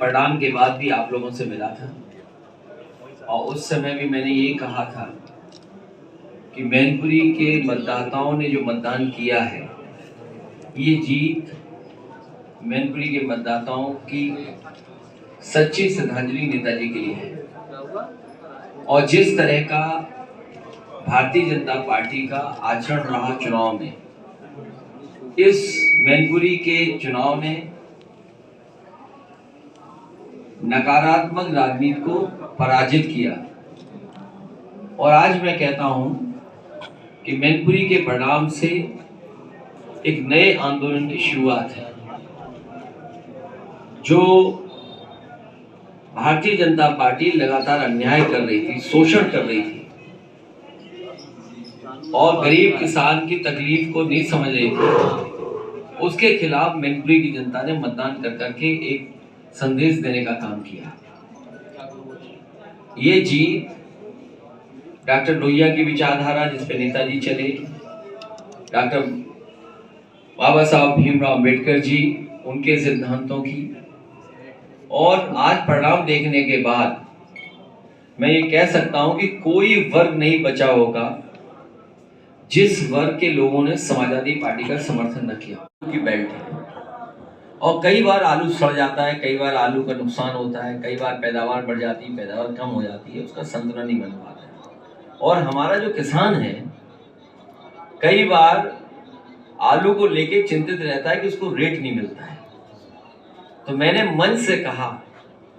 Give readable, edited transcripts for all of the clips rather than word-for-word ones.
परिणाम के बाद भी आप लोगों से मिला था और उस समय भी मैंने ये कहा था कि मैनपुरी के मतदाताओं ने जो मतदान किया है, ये जीत मैनपुरी के मतदाताओं की सच्ची श्रद्धांजलि नेताजी के लिए है। और जिस तरह का भारतीय जनता पार्टी का आचरण रहा चुनाव में, इस मैनपुरी के चुनाव ने नकारात्मक राजनीति को पराजित किया। और आज मैं कहता हूं कि मैनपुरी के परिणाम से एक नए आंदोलन की शुरुआत है, जो भारतीय जनता पार्टी लगातार अन्याय कर रही थी, शोषण कर रही थी और गरीब किसान की तकलीफ को नहीं समझ रही थी। उसके खिलाफ मैनपुरी की जनता ने मतदान कर करके एक संदेश देने का काम किया। ये जीत डॉक्टर लोहिया की विचारधारा, जिसपे नेताजी चले, डॉक्टर बाबा साहब भीमराव अम्बेडकर जी, उनके सिद्धांतों की, और आज परिणाम देखने के बाद मैं ये कह सकता हूं कि कोई वर्ग नहीं बचा होगा जिस वर्ग के लोगों ने समाजवादी पार्टी का समर्थन न किया। की बेल्ट है और कई बार आलू सड़ जाता है, कई बार आलू का नुकसान होता है, कई बार पैदावार बढ़ जाती है, पैदावार कम हो जाती है, उसका संतुलन नहीं बन पाता है। और हमारा जो किसान है कई बार आलू को लेके चिंतित रहता है कि उसको रेट नहीं मिलता है। तो मैंने मन से कहा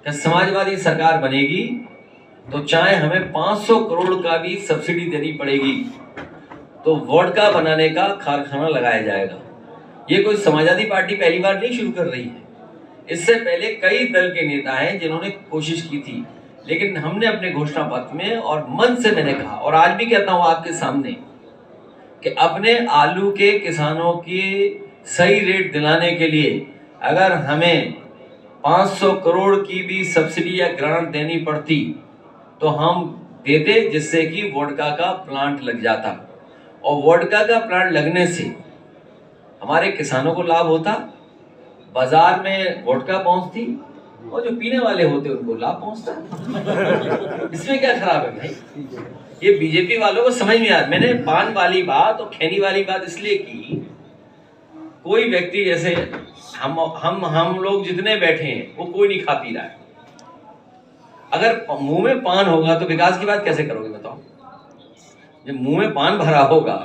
कि समाजवादी सरकार बनेगी तो चाहे हमें 500 करोड़ का भी सब्सिडी देनी पड़ेगी, तो वोडका बनाने का कारखाना लगाया जाएगा। ये कोई समाजवादी पार्टी पहली बार नहीं शुरू कर रही है, इससे पहले कई दल के नेता हैं जिन्होंने कोशिश की थी, लेकिन हमने अपने घोषणा पत्र में और मन से मैंने कहा, और आज भी कहता हूं आपके सामने, कि अपने आलू के किसानों की सही रेट दिलाने के लिए अगर हमें 500 करोड़ की भी सब्सिडी या ग्रांट देनी पड़ती तो हम देते, जिससे कि वोडका का प्लांट लग जाता। और वोडका का प्लांट लगने से हमारे किसानों को लाभ होता, बाजार में वोडका पहुंचती और जो पीने वाले होते उनको लाभ पहुंचता। इसमें क्या खराब है भाई? ये बीजेपी वालों को समझ में आ। मैंने पान वाली बात और खैनी वाली बात इसलिए की, कोई व्यक्ति जैसे हम लोग जितने बैठे हैं वो कोई नहीं खा पी रहा है। अगर मुंह में पान होगा तो विकास की बात कैसे करोगे बताओ? जब मुंह में पान भरा होगा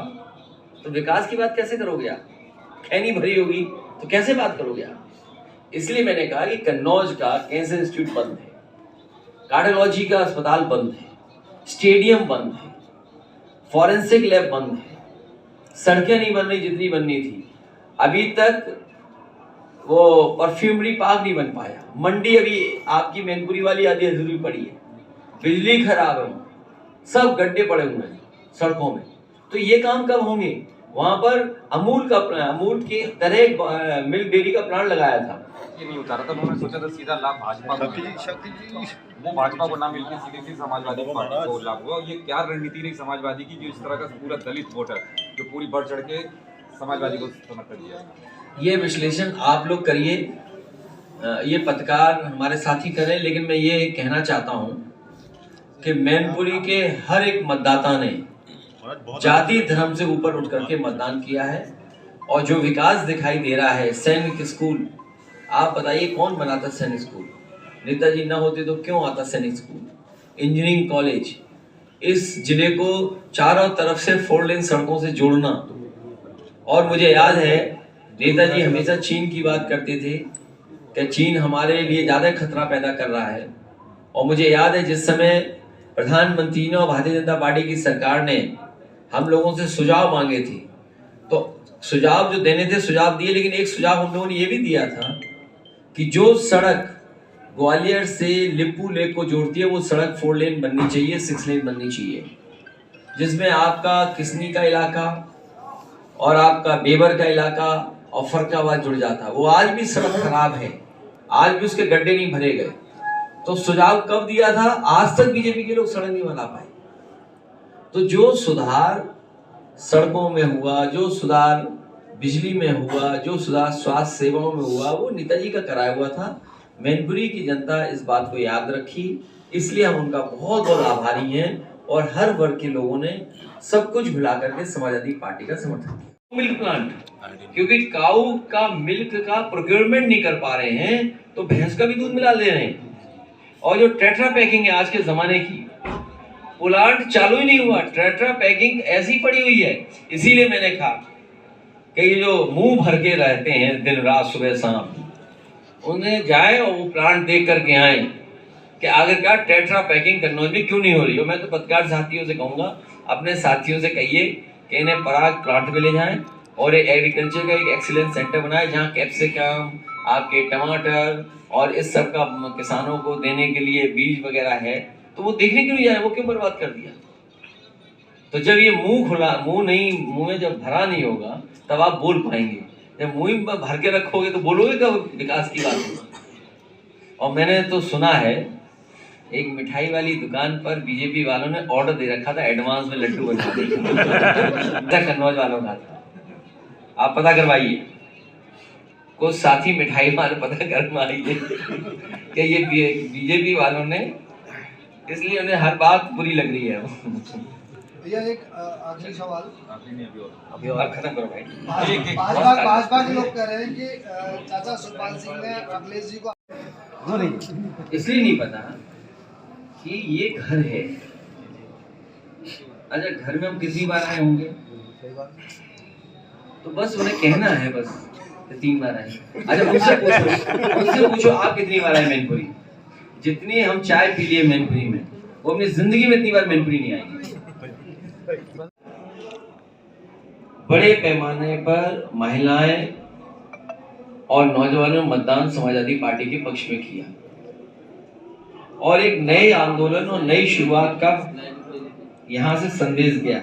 तो विकास की बात कैसे करोगे आप? खैनी भरी होगी तो कैसे बात करोगे आप? इसलिए मैंने कहा कि कन्नौज का कैंसर इंस्टीट्यूट बंद है, कार्डियोलॉजी का अस्पताल बंद है, स्टेडियम बंद है, फॉरेंसिक लैब बंद है, सड़कें नहीं बन रही जितनी बननी थी, अभी तक वो परफ्यूमरी पार्क नहीं बन पाया, मंडी अभी आपकी मैनपुरी वाली आधी अधूरी पड़ी है, बिजली खराब है, सब गड्ढे पड़े हुए हैं सड़कों में। तो ये काम कब होंगे? वहां पर अमूल की तरह मिल्क डेयरी का प्लांट लगाया था, ये नहीं उतारा था। उन्होंने सोचा था सीधा लाभ भाजपा को, वो भाजपा को ना मिलकर सीधे समाजवादी पार्टी को लाभ हुआ। ये क्या रणनीति रही समाजवादी की, जो इस तरह का पूरा दलित वोटर जो पूरी बढ़ चढ़ के समाजवादी को समर्थन दिया? ये विश्लेषण आप लोग करिए, ये पत्रकार हमारे साथी करें, लेकिन मैं ये कहना चाहता हूं कि मैनपुरी के हर एक मतदाता ने जाति धर्म से ऊपर उठ करके मतदान किया है। और जो विकास दिखाई दे रहा है, सैनिक स्कूल, आप बताइए कौन बनाता सैनिक स्कूल? नेताजी ना होते तो क्यों आता सैनिक स्कूल? इंजीनियरिंग कॉलेज, इस जिले को चारों तरफ से 4 लेन सड़कों से जोड़ना। और मुझे याद है नेताजी हमेशा चीन की बात करते थे कि चीन हमारे लिए ज्यादा खतरा पैदा कर रहा है। और मुझे याद है जिस समय प्रधानमंत्री ने और भारतीय जनता पार्टी की सरकार ने हम लोगों से सुझाव मांगे थे, तो सुझाव जो देने थे सुझाव दिए, लेकिन एक सुझाव हम लोगों ने ये भी दिया था कि जो सड़क ग्वालियर से लिप्पू लेक को जोड़ती है वो सड़क 4 लेन बननी चाहिए, 6 लेन बननी चाहिए, जिसमें आपका किसनी का इलाका और आपका बेबर का इलाका और फरक्काबाद जुड़ जाता। वो आज भी सड़क खराब है, आज भी उसके गड्ढे नहीं भरे गए। तो सुझाव कब दिया था? आज तक बीजेपी के लोग सड़क नहीं बना पाए। तो जो सुधार सड़कों में हुआ, जो सुधार बिजली में हुआ, जो सुधार स्वास्थ्य सेवाओं में हुआ, वो नेताजी का कराया हुआ था। मैनपुरी की जनता इस बात को याद रखी, इसलिए हम उनका बहुत बहुत आभारी हैं और हर वर्ग के लोगों ने सब कुछ भुला करके समाजवादी पार्टी का समर्थन किया। मिल्क प्लांट, क्योंकि काऊ का मिल्क का प्रोक्योरमेंट नहीं कर पा रहे हैं तो भैंस का भी दूध मिला ले रहे हैं। और जो टेट्रा पैकिंग है आज के जमाने की, प्लांट चालू ही नहीं हुआ, टेट्रा पैकिंग ऐसी पड़ी हुई है। इसीलिए मैंने कहा कि ये जो मुंह भर के रहते हैं दिन रात सुबह शाम, उन्हें जाए और वो प्लांट देख करके आए कि आखिरकार टेट्रा पैकिंग कन्नौज में क्यों नहीं हो रही हो। मैं तो पत्रकार साथियों से कहूँगा, अपने साथियों से कहिए कि इन्हें पराग प्लांट में ले जाएं और एग्रीकल्चर का एक एक्सीलेंस सेंटर बनाए जहाँ कैप्सिकम, आपके टमाटर और इस सब का किसानों को देने के लिए बीज वगैरह है। तो वो देखने क्यों नहीं जा रहे, वो क्यों बर्बाद कर दिया। तो जब ये मुंह में जब भरा नहीं होगा तब आप बोल पाएंगे। जब मुंह में भर के रखोगे तो बोलोगे कब विकास की बात। और मैंने तो सुना है एक मिठाई वाली दुकान पर बीजेपी वालों ने ऑर्डर दे रखा था एडवांस में लड्डू बना देगा। कन्नौज वालों का था, आप पता करवाइए, कुछ साथी मिठाई वाले पता करवाइए कि ये बीजेपी वालों ने, इसलिए उन्हें हर बात बुरी लग रही है। भैया एक आखिरी सवाल, अभी और खत्म करो भाई। भाजपा के लोग कह रहे हैं कि चाचा सुखपाल सिंह ने अखिलेश जी को इसलिए नहीं पता कि ये घर है। अच्छा, घर में हम कितनी बार आए होंगे, तो बस उन्हें कहना है बस कि 3 बार आए। अच्छा, मुझसे पूछो आप कितनी बार आए मैनपुरी। जितनी हम चाय पी लिए मैनपुरी में, वो अपनी जिंदगी में इतनी बार मैनपुरी नहीं आएगी। बड़े पैमाने पर महिलाएं और नौजवानों ने मतदान समाजवादी पार्टी के पक्ष में किया और एक नए आंदोलन और नई शुरुआत का यहां से संदेश गया।